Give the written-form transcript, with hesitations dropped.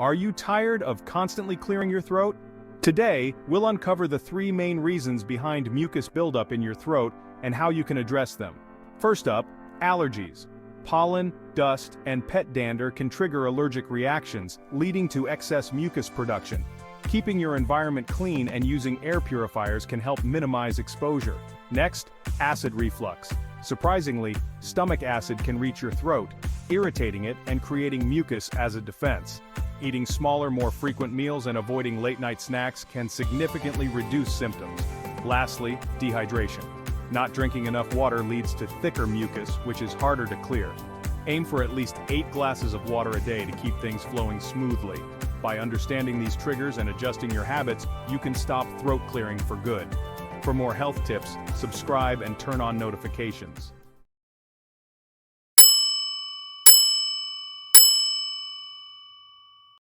Are you tired of constantly clearing your throat? Today, we'll uncover the 3 main reasons behind mucus buildup in your throat and how you can address them. First up, allergies. Pollen, dust, and pet dander can trigger allergic reactions, leading to excess mucus production. Keeping your environment clean and using air purifiers can help minimize exposure. Next, acid reflux. Surprisingly, stomach acid can reach your throat, irritating it and creating mucus as a defense. Eating smaller, more frequent meals and avoiding late-night snacks can significantly reduce symptoms. Lastly, dehydration. Not drinking enough water leads to thicker mucus, which is harder to clear. Aim for at least 8 glasses of water a day to keep things flowing smoothly. By understanding these triggers and adjusting your habits, you can stop throat clearing for good. For more health tips, subscribe and turn on notifications.